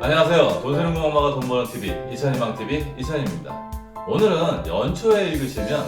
안녕하세요. 돈 세는 엄마가 돈 버는 TV 이찬희망TV 이찬희입니다. 오늘은 연초에 읽으시면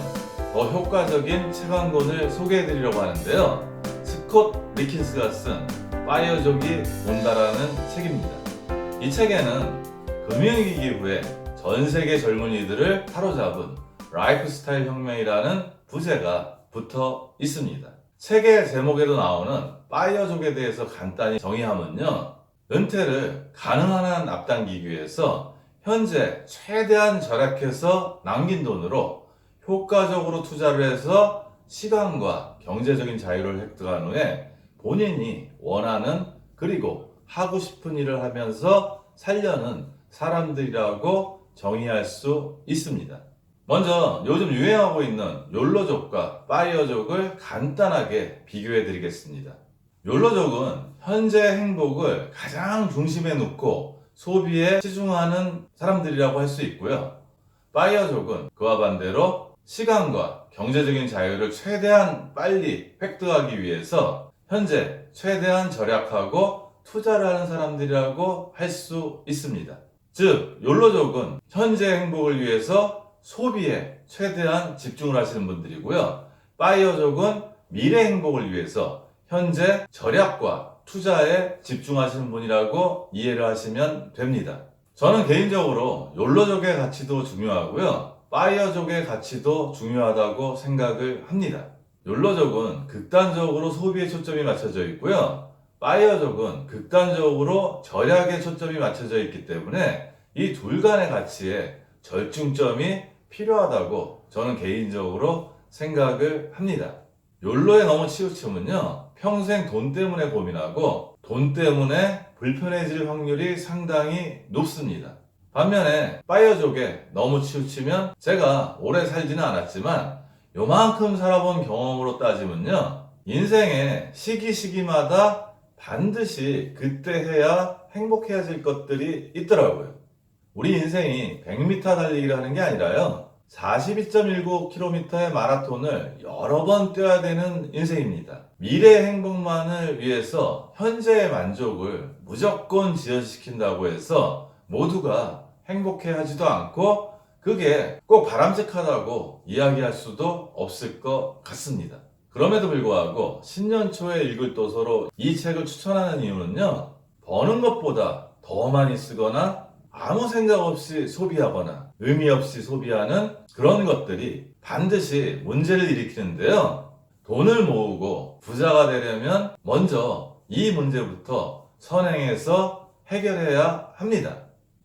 더 효과적인 책 한 권을 소개해드리려고 하는데요. 스콧 리킨스가 쓴 파이어족이 온다라는 책입니다. 이 책에는 금융위기 후에 전 세계 젊은이들을 사로잡은 라이프스타일 혁명이라는 부제가 붙어 있습니다. 책의 제목에도 나오는 파이어족에 대해서 간단히 정의하면요, 은퇴를 가능한 한 앞당기기 위해서 현재 최대한 절약해서 남긴 돈으로 효과적으로 투자를 해서 시간과 경제적인 자유를 획득한 후에 본인이 원하는 그리고 하고 싶은 일을 하면서 살려는 사람들이라고 정의할 수 있습니다. 먼저 요즘 유행하고 있는 욜로족과 파이어족을 간단하게 비교해 드리겠습니다. 욜로족은 현재 행복을 가장 중심에 놓고 소비에 치중하는 사람들이라고 할 수 있고요. 파이어족은 그와 반대로 시간과 경제적인 자유를 최대한 빨리 획득하기 위해서 현재 최대한 절약하고 투자를 하는 사람들이라고 할 수 있습니다. 즉, 욜로족은 현재 행복을 위해서 소비에 최대한 집중을 하시는 분들이고요. 파이어족은 미래 행복을 위해서 현재 절약과 투자에 집중하시는 분이라고 이해를 하시면 됩니다. 저는 개인적으로 욜로족의 가치도 중요하고요, 파이어족의 가치도 중요하다고 생각을 합니다. 욜로족은 극단적으로 소비에 초점이 맞춰져 있고요, 파이어족은 극단적으로 절약에 초점이 맞춰져 있기 때문에 이 둘 간의 가치에 절충점이 필요하다고 저는 개인적으로 생각을 합니다. 욜로에 너무 치우치면요, 평생 돈 때문에 고민하고 돈 때문에 불편해질 확률이 상당히 높습니다. 반면에 파이어족에 너무 치우치면, 제가 오래 살지는 않았지만 요만큼 살아본 경험으로 따지면요, 인생의 시기마다 반드시 그때 해야 행복해질 것들이 있더라고요. 우리 인생이 100m 달리기를 하는 게 아니라요, 42.19km의 마라톤을 여러 번 뛰어야 되는 인생입니다. 미래의 행복만을 위해서 현재의 만족을 무조건 지연시킨다고 해서 모두가 행복해 하지도 않고 그게 꼭 바람직하다고 이야기할 수도 없을 것 같습니다. 그럼에도 불구하고 신년 초에 읽을 도서로 이 책을 추천하는 이유는요, 버는 것보다 더 많이 쓰거나 아무 생각 없이 소비하거나 의미 없이 소비하는 그런 것들이 반드시 문제를 일으키는데요, 돈을 모으고 부자가 되려면 먼저 이 문제부터 선행해서 해결해야 합니다.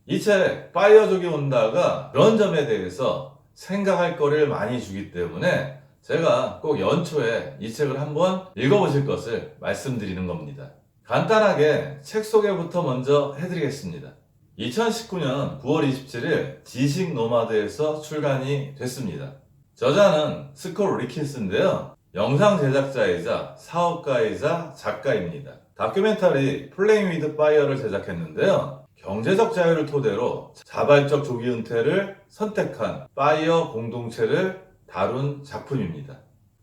이 책 파이어족이 온다가 그런 점에 대해서 생각할 거리를 많이 주기 때문에 제가 꼭 연초에 이 책을 한번 읽어보실 것을 말씀드리는 겁니다. 간단하게 책 소개부터 먼저 해드리겠습니다. 2019년 9월 27일 지식 노마드에서 출간이 됐습니다. 저자는 스콧 리킨스인데요, 영상 제작자이자 사업가이자 작가입니다. 다큐멘터리 플레잉 위드 파이어를 제작했는데요, 경제적 자유를 토대로 자발적 조기 은퇴를 선택한 파이어 공동체를 다룬 작품입니다.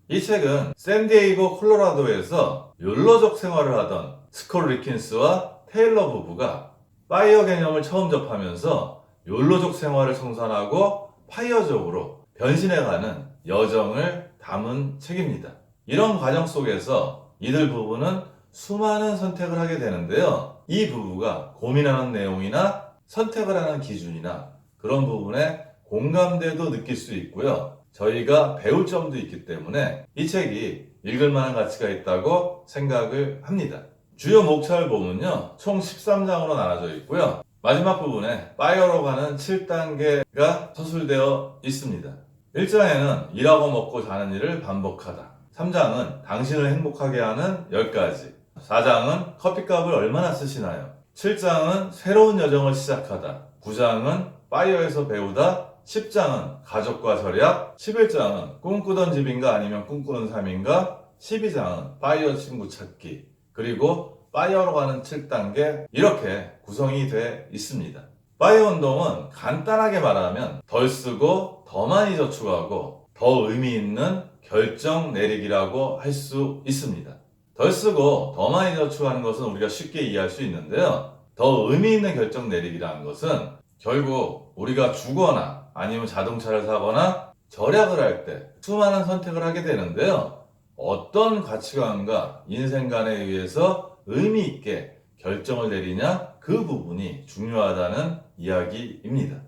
이 책은 샌디에이고 콜로라도에서 욜로족 생활을 하던 스콧 리킨스와 테일러 부부가 파이어 개념을 처음 접하면서 욜로족 생활을 청산하고 파이어족으로 변신해가는 여정을 담은 책입니다. 이런 과정 속에서 이들 부부는 수많은 선택을 하게 되는데요, 이 부부가 고민하는 내용이나 선택을 하는 기준이나 그런 부분에 공감대도 느낄 수 있고요, 저희가 배울 점도 있기 때문에 이 책이 읽을 만한 가치가 있다고 생각을 합니다. 주요 목차를 보면요, 총 13장으로 나눠져 있고요, 마지막 부분에 파이어로 가는 7단계가 서술되어 있습니다. 1장에는 일하고 먹고 자는 일을 반복하다, 3장은 당신을 행복하게 하는 10가지, 4장은 커피값을 얼마나 쓰시나요, 7장은 새로운 여정을 시작하다, 9장은 파이어에서 배우다, 10장은 가족과 절약, 11장은 꿈꾸던 집인가 아니면 꿈꾸는 삶인가, 12장은 파이어 친구 찾기, 그리고 파이어로 가는 7단계, 이렇게 구성이 되어 있습니다. 파이어 운동은 간단하게 말하면 덜 쓰고 더 많이 저축하고 더 의미 있는 결정 내리기라고 할 수 있습니다. 덜 쓰고 더 많이 저축하는 것은 우리가 쉽게 이해할 수 있는데요, 더 의미 있는 결정 내리기라는 것은 결국 우리가 주거나 아니면 자동차를 사거나 절약을 할 때 수많은 선택을 하게 되는데요. 어떤 가치관과 인생관에 의해서 의미 있게 결정을 내리냐, 그 부분이 중요하다는 이야기입니다.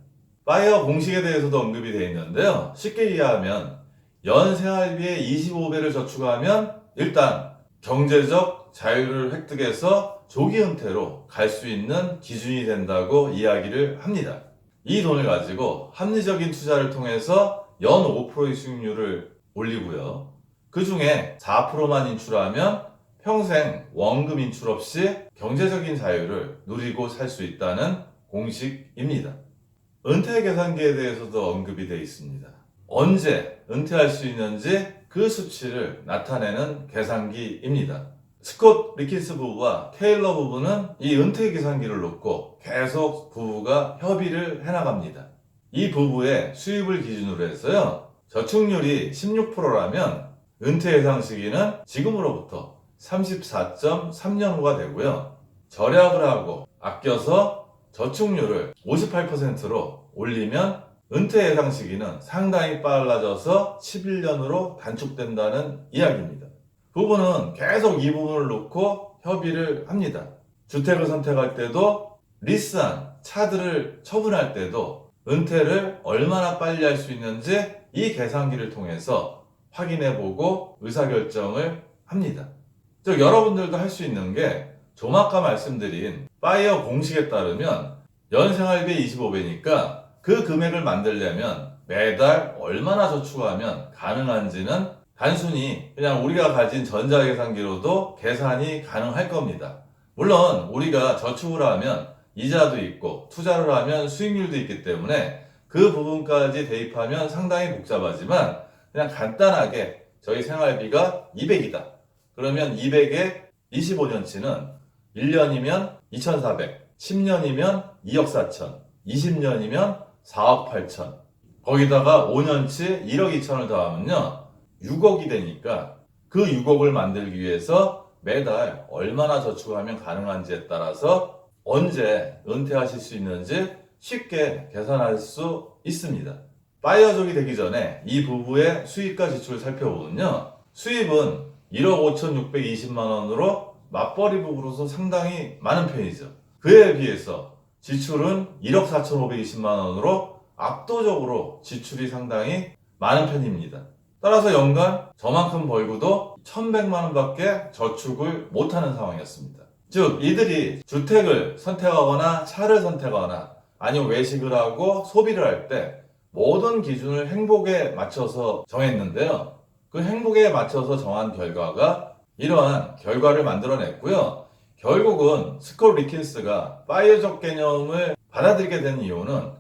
파이어 공식에 대해서도 언급이 되어 있는데요. 쉽게 이해하면 연 생활비의 25배를 저축하면 일단 경제적 자유를 획득해서 조기 은퇴로 갈 수 있는 기준이 된다고 이야기를 합니다. 이 돈을 가지고 합리적인 투자를 통해서 연 5%의 수익률을 올리고요. 그 중에 4%만 인출하면 평생 원금 인출 없이 경제적인 자유를 누리고 살 수 있다는 공식입니다. 은퇴 계산기에 대해서도 언급이 되어 있습니다. 언제 은퇴할 수 있는지 그 수치를 나타내는 계산기입니다. 스콧 리킨스 부부와 테일러 부부는 이 은퇴 계산기를 놓고 계속 부부가 협의를 해나갑니다. 이 부부의 수입을 기준으로 해서요, 저축률이 16%라면 은퇴 예상 시기는 지금으로부터 34.3년 후가 되고요. 절약을 하고 아껴서 저축률을 58%로 올리면 은퇴 예상 시기는 상당히 빨라져서 11년으로 단축된다는 이야기입니다. 부부는 계속 이 부분을 놓고 협의를 합니다. 주택을 선택할 때도 리스한 차들을 처분할 때도 은퇴를 얼마나 빨리 할 수 있는지 이 계산기를 통해서 확인해보고 의사결정을 합니다. 즉 여러분들도 할 수 있는 게 좀 아까 말씀드린 파이어 공식에 따르면 연생활비 25배니까 그 금액을 만들려면 매달 얼마나 저축하면 가능한지는 단순히 그냥 우리가 가진 전자계산기로도 계산이 가능할 겁니다. 물론 우리가 저축을 하면 이자도 있고 투자를 하면 수익률도 있기 때문에 그 부분까지 대입하면 상당히 복잡하지만 그냥 간단하게 저희 생활비가 200이다. 그러면 200에 25년치는 1년이면 2,400, 10년이면 2억 4천, 20년이면 4억 8천, 거기다가 5년치 1억 2천을 더하면요 6억이 되니까 그 6억을 만들기 위해서 매달 얼마나 저축하면 가능한지에 따라서 언제 은퇴하실 수 있는지 쉽게 계산할 수 있습니다. 파이어족이 되기 전에 이 부부의 수입과 지출을 살펴보면요, 수입은 1억 5,620만 원으로 맞벌이 부부로서 상당히 많은 편이죠. 그에 비해서 지출은 1억 4,520만 원으로 압도적으로 지출이 상당히 많은 편입니다. 따라서 연간 저만큼 벌고도 1,100만 원밖에 저축을 못하는 상황이었습니다. 즉 이들이 주택을 선택하거나 차를 선택하거나 아니면 외식을 하고 소비를 할 때 모든 기준을 행복에 맞춰서 정했는데요. 그 행복에 맞춰서 정한 결과가 이러한 결과를 만들어냈고요. 결국은 스콧 리킨스가 파이어족 개념을 받아들이게 된 이유는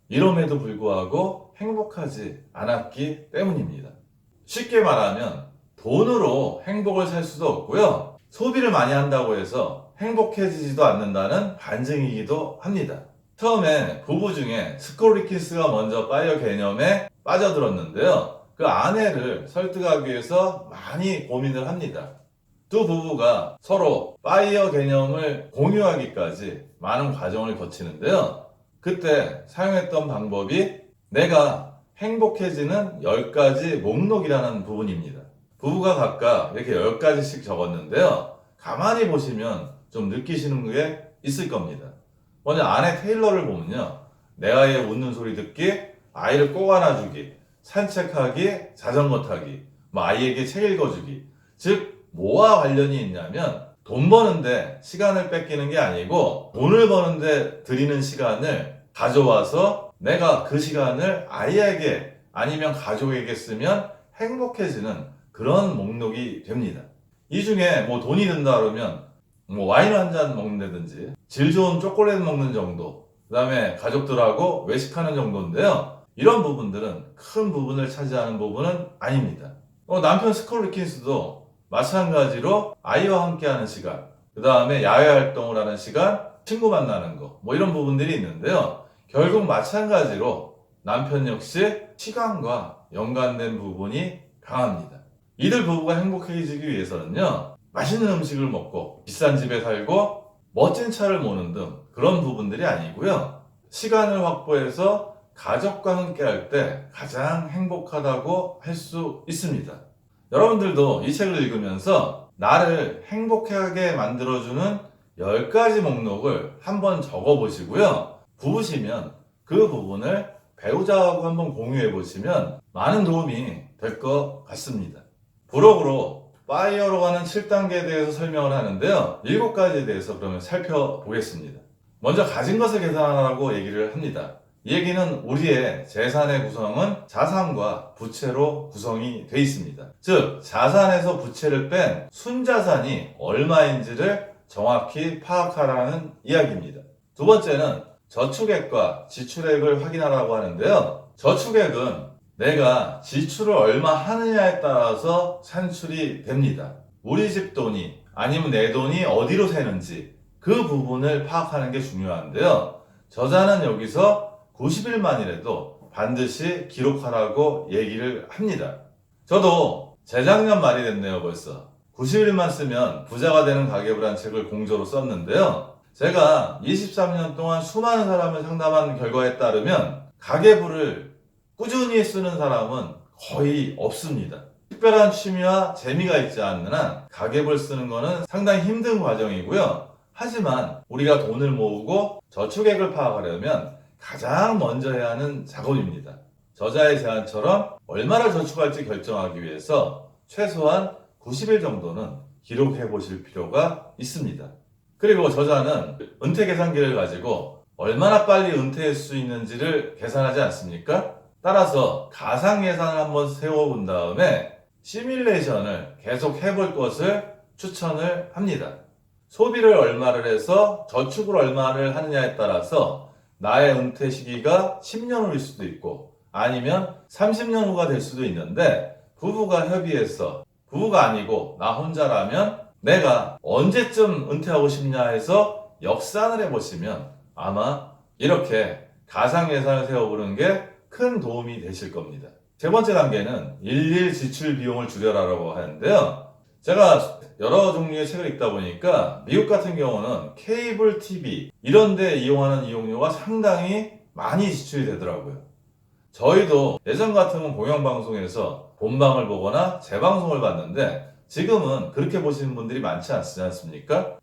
이럼에도 불구하고 행복하지 않았기 때문입니다. 쉽게 말하면 돈으로 행복을 살 수도 없고요. 소비를 많이 한다고 해서 행복해지지도 않는다는 반증이기도 합니다. 처음에 부부 중에 스콧 리킨스가 먼저 파이어 개념에 빠져들었는데요. 그 아내를 설득하기 위해서 많이 고민을 합니다. 두 부부가 서로 파이어 개념을 공유하기까지 많은 과정을 거치는데요. 그때 사용했던 방법이 내가 행복해지는 10가지 목록이라는 부분입니다. 부부가 각각 이렇게 10가지씩 적었는데요. 가만히 보시면 좀 느끼시는 게 있을 겁니다. 먼저 아내 테일러를 보면요. 내 아이의 웃는 소리 듣기, 아이를 꼭 안아주기, 산책하기, 자전거 타기, 아이에게 책 읽어주기. 즉 뭐와 관련이 있냐면 돈 버는데 시간을 뺏기는 게 아니고 돈을 버는데 들이는 시간을 가져와서 내가 그 시간을 아이에게 아니면 가족에게 쓰면 행복해지는 그런 목록이 됩니다. 이 중에 돈이 든다 그러면 와인 한 잔 먹는다든지 질 좋은 초콜릿 먹는 정도, 그 다음에 가족들하고 외식하는 정도인데요. 이런 부분들은 큰 부분을 차지하는 부분은 아닙니다. 남편 스콧 리킨스도 마찬가지로 아이와 함께하는 시간, 그 다음에 야외 활동을 하는 시간, 친구 만나는 거, 이런 부분들이 있는데요. 결국 마찬가지로 남편 역시 시간과 연관된 부분이 강합니다. 이들 부부가 행복해지기 위해서는요, 맛있는 음식을 먹고 비싼 집에 살고 멋진 차를 모는 등 그런 부분들이 아니고요. 시간을 확보해서 가족과 함께 할 때 가장 행복하다고 할 수 있습니다. 여러분들도 이 책을 읽으면서 나를 행복하게 만들어주는 10가지 목록을 한번 적어보시고요. 부부시면 그 부분을 배우자하고 한번 공유해 보시면 많은 도움이 될 것 같습니다. 부록으로 파이어로 가는 7단계에 대해서 설명을 하는데요. 7가지에 대해서 그러면 살펴보겠습니다. 먼저 가진 것을 계산하라고 얘기를 합니다. 이 얘기는 우리의 재산의 구성은 자산과 부채로 구성이 되어 있습니다. 즉, 자산에서 부채를 뺀 순자산이 얼마인지를 정확히 파악하라는 이야기입니다. 두 번째는 저축액과 지출액을 확인하라고 하는데요. 저축액은 내가 지출을 얼마 하느냐에 따라서 산출이 됩니다. 우리 집 돈이 아니면 내 돈이 어디로 새는지 그 부분을 파악하는 게 중요한데요. 저자는 여기서 90일만이라도 반드시 기록하라고 얘기를 합니다. 저도 재작년 말이 됐네요, 벌써. 90일만 쓰면 부자가 되는 가계부란 책을 공저로 썼는데요. 제가 23년 동안 수많은 사람을 상담한 결과에 따르면 가계부를 꾸준히 쓰는 사람은 거의 없습니다. 특별한 취미와 재미가 있지 않는 한 가계부를 쓰는 것은 상당히 힘든 과정이고요. 하지만 우리가 돈을 모으고 저축액을 파악하려면 가장 먼저 해야 하는 작업입니다. 저자의 제안처럼 얼마나 저축할지 결정하기 위해서 최소한 90일 정도는 기록해 보실 필요가 있습니다. 그리고 저자는 은퇴 계산기를 가지고 얼마나 빨리 은퇴할 수 있는지를 계산하지 않습니까? 따라서 가상 예산을 한번 세워본 다음에 시뮬레이션을 계속 해볼 것을 추천을 합니다. 소비를 얼마를 해서 저축을 얼마를 하느냐에 따라서 나의 은퇴 시기가 10년 후일 수도 있고 아니면 30년 후가 될 수도 있는데 부부가 협의해서 부부가 아니고 나 혼자라면 내가 언제쯤 은퇴하고 싶냐 해서 역산을 해보시면 아마 이렇게 가상 예산을 세워보는 게 큰 도움이 되실 겁니다. 세 번째 단계는 일일 지출 비용을 줄여라라고 하는데요. 제가 여러 종류의 책을 읽다 보니까 미국 같은 경우는 케이블 TV 이런 데 이용하는 이용료가 상당히 많이 지출이 되더라고요. 저희도 예전 같으면 공영방송에서 본방을 보거나 재방송을 봤는데 지금은 그렇게 보시는 분들이 많지 않습니까?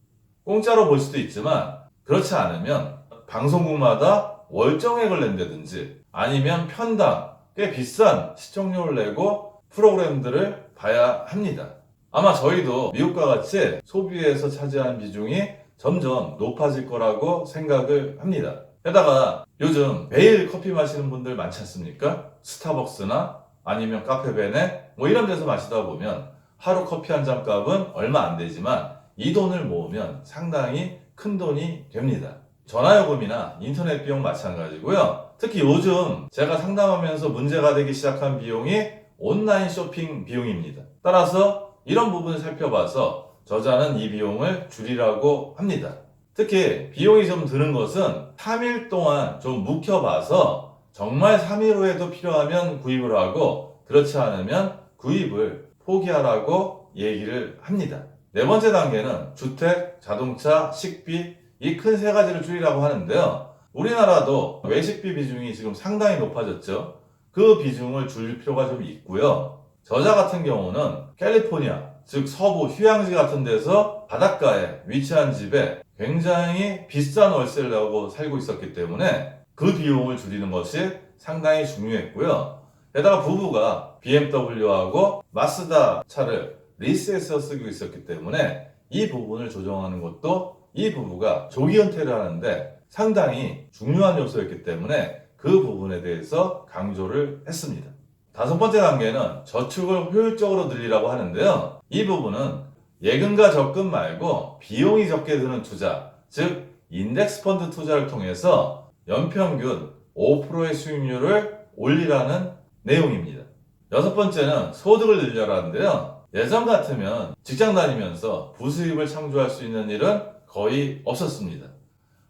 공짜로 볼 수도 있지만 그렇지 않으면 방송국마다 월정액을 낸다든지 아니면 편당 꽤 비싼 시청료를 내고 프로그램들을 봐야 합니다. 아마 저희도 미국과 같이 소비에서 차지하는 비중이 점점 높아질 거라고 생각을 합니다. 게다가 요즘 매일 커피 마시는 분들 많지 않습니까? 스타벅스나 아니면 카페베네 뭐 이런 데서 마시다 보면 하루 커피 한 잔 값은 얼마 안 되지만 이 돈을 모으면 상당히 큰 돈이 됩니다. 전화요금이나 인터넷 비용 마찬가지고요. 특히 요즘 제가 상담하면서 문제가 되기 시작한 비용이 온라인 쇼핑 비용입니다. 따라서 이런 부분을 살펴봐서 저자는 이 비용을 줄이라고 합니다. 특히 비용이 좀 드는 것은 3일 동안 좀 묵혀봐서 정말 3일 후에도 필요하면 구입을 하고 그렇지 않으면 구입을 포기하라고 얘기를 합니다. 네 번째 단계는 주택, 자동차, 식비 이 큰 세 가지를 줄이라고 하는데요. 우리나라도 외식비 비중이 지금 상당히 높아졌죠. 그 비중을 줄일 필요가 좀 있고요. 저자 같은 경우는 캘리포니아, 즉 서부 휴양지 같은 데서 바닷가에 위치한 집에 굉장히 비싼 월세를 내고 살고 있었기 때문에 그 비용을 줄이는 것이 상당히 중요했고요. 게다가 부부가 BMW하고 마스다 차를 리스해서 쓰고 있었기 때문에 이 부분을 조정하는 것도 이 부부가 조기 은퇴를 하는데 상당히 중요한 요소였기 때문에 그 부분에 대해서 강조를 했습니다. 다섯 번째 단계는 저축을 효율적으로 늘리라고 하는데요. 이 부분은 예금과 적금 말고 비용이 적게 드는 투자, 즉 인덱스 펀드 투자를 통해서 연평균 5%의 수익률을 올리라는 내용입니다. 여섯 번째는 소득을 늘려라는데요. 예전 같으면 직장 다니면서 부수입을 창조할 수 있는 일은 거의 없었습니다.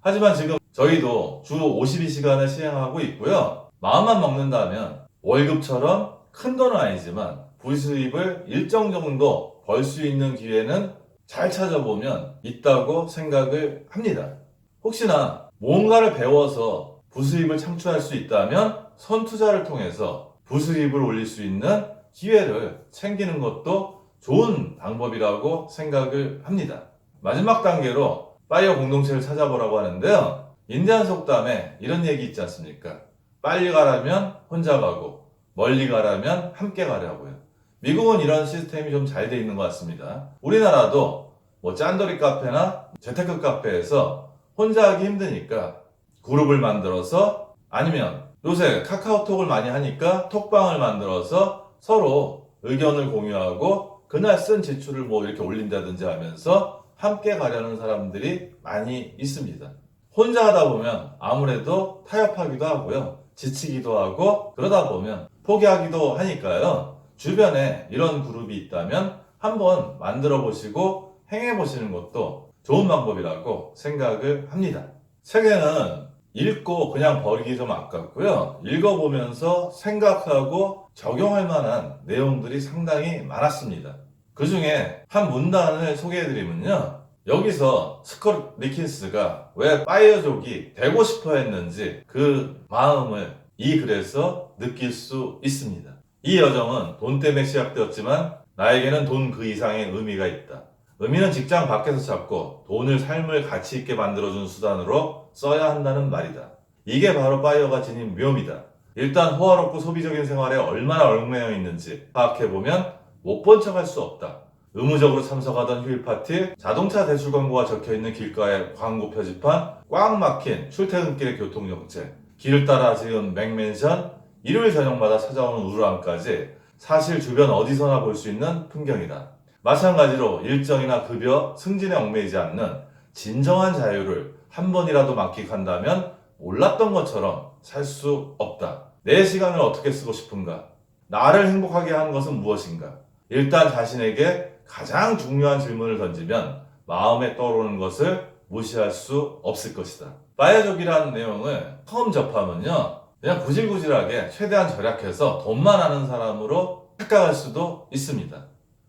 하지만 지금 저희도 주 52시간을 시행하고 있고요. 마음만 먹는다면 월급처럼 큰 돈은 아니지만 부수입을 일정 정도 벌 수 있는 기회는 잘 찾아보면 있다고 생각을 합니다. 혹시나 뭔가를 배워서 부수입을 창출할 수 있다면 선투자를 통해서 부수입을 올릴 수 있는 기회를 챙기는 것도 좋은 방법이라고 생각을 합니다. 마지막 단계로 파이어 공동체를 찾아보라고 하는데요. 인디안 속담에 이런 얘기 있지 않습니까? 빨리 가라면 혼자 가고 멀리 가라면 함께 가라고요. 미국은 이런 시스템이 좀 잘 돼 있는 것 같습니다. 우리나라도 짠돌이 카페나 재테크 카페에서 혼자 하기 힘드니까 그룹을 만들어서, 아니면 요새 카카오톡을 많이 하니까 톡방을 만들어서 서로 의견을 공유하고 그날 쓴 지출을 이렇게 올린다든지 하면서 함께 가려는 사람들이 많이 있습니다. 혼자 하다 보면 아무래도 타협하기도 하고요. 지치기도 하고 그러다 보면 포기하기도 하니까요. 주변에 이런 그룹이 있다면 한번 만들어 보시고 행해 보시는 것도 좋은 방법이라고 생각을 합니다. 책에는 읽고 그냥 버리기 좀 아깝고요. 읽어보면서 생각하고 적용할 만한 내용들이 상당히 많았습니다. 그 중에 한 문단을 소개해드리면요. 여기서 스콧 리킨스가 왜 파이어족이 되고 싶어 했는지 그 마음을 이 글에서 느낄 수 있습니다. 이 여정은 돈 때문에 시작되었지만 나에게는 돈 그 이상의 의미가 있다. 의미는 직장 밖에서 찾고 돈을 삶을 가치 있게 만들어준 수단으로 써야 한다는 말이다. 이게 바로 파이어가 지닌 묘미다. 일단 호화롭고 소비적인 생활에 얼마나 얽매여 있는지 파악해보면 못 본 척 할 수 없다. 의무적으로 참석하던 휴일 파티, 자동차 대출 광고가 적혀있는 길가의 광고 표지판, 꽉 막힌 출퇴근길의 교통정체, 길을 따라 지은 맥맨션, 일요일 저녁마다 찾아오는 우울함까지 사실 주변 어디서나 볼 수 있는 풍경이다. 마찬가지로 일정이나 급여, 승진에 얽매이지 않는 진정한 자유를 한 번이라도 만끽한다면 몰랐던 것처럼 살 수 없다. 내 시간을 어떻게 쓰고 싶은가? 나를 행복하게 하는 것은 무엇인가? 일단 자신에게 가장 중요한 질문을 던지면 마음에 떠오르는 것을 무시할 수 없을 것이다. 파이어족이라는 내용을 처음 접하면요, 그냥 구질구질하게 최대한 절약해서 돈만 아는 사람으로 착각할 수도 있습니다.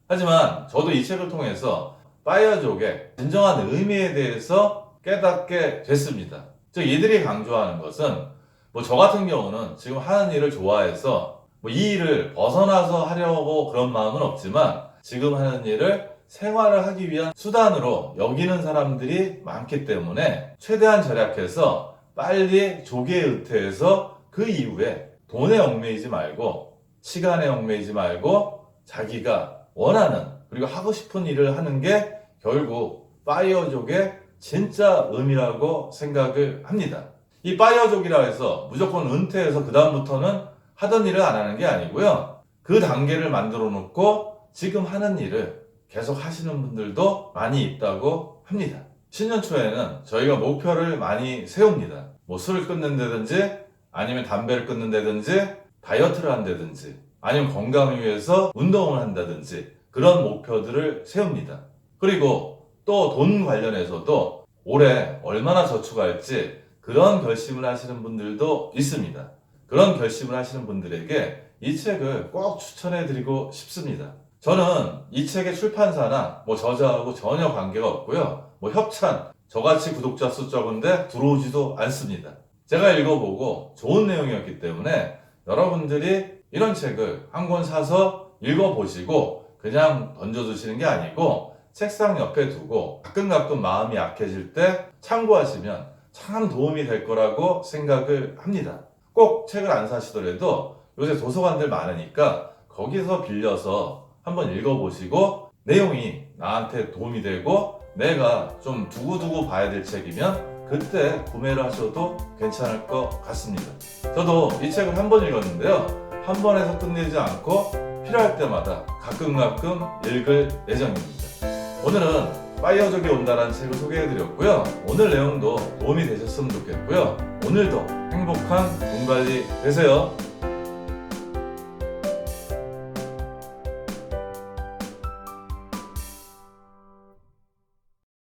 하지만 저도 이 책을 통해서 파이어족의 진정한 의미에 대해서 깨닫게 됐습니다. 즉 이들이 강조하는 것은 저 같은 경우는 지금 하는 일을 좋아해서 이 일을 벗어나서 하려고 그런 마음은 없지만 지금 하는 일을 생활을 하기 위한 수단으로 여기는 사람들이 많기 때문에 최대한 절약해서 빨리 조기에 은퇴해서 그 이후에 돈에 얽매이지 말고 시간에 얽매이지 말고 자기가 원하는 그리고 하고 싶은 일을 하는 게 결국 파이어족의 진짜 의미라고 생각을 합니다. 이 파이어족이라 해서 무조건 은퇴해서 그 다음부터는 하던 일을 안 하는 게 아니고요. 그 단계를 만들어 놓고 지금 하는 일을 계속 하시는 분들도 많이 있다고 합니다. 신년 초에는 저희가 목표를 많이 세웁니다. 술을 끊는다든지 아니면 담배를 끊는다든지 다이어트를 한다든지 아니면 건강을 위해서 운동을 한다든지 그런 목표들을 세웁니다. 그리고 또 돈 관련해서도 올해 얼마나 저축할지 그런 결심을 하시는 분들도 있습니다. 그런 결심을 하시는 분들에게 이 책을 꼭 추천해 드리고 싶습니다. 저는 이 책의 출판사나 저자하고 전혀 관계가 없고요. 협찬, 저같이 구독자 수 적은데 들어오지도 않습니다. 제가 읽어보고 좋은 내용이었기 때문에 여러분들이 이런 책을 한 권 사서 읽어보시고 그냥 던져두시는 게 아니고 책상 옆에 두고 가끔 마음이 약해질 때 참고하시면 참 도움이 될 거라고 생각을 합니다. 꼭 책을 안 사시더라도 요새 도서관들 많으니까 거기서 빌려서 한번 읽어보시고 내용이 나한테 도움이 되고 내가 좀 두고두고 봐야 될 책이면 그때 구매를 하셔도 괜찮을 것 같습니다. 저도 이 책을 한 번 읽었는데요. 한 번에서 끝내지 않고 필요할 때마다 가끔 읽을 예정입니다. 오늘은 파이어족이 온다라는 책을 소개해드렸고요. 오늘 내용도 도움이 되셨으면 좋겠고요. 오늘도 행복한 돈 관리 되세요.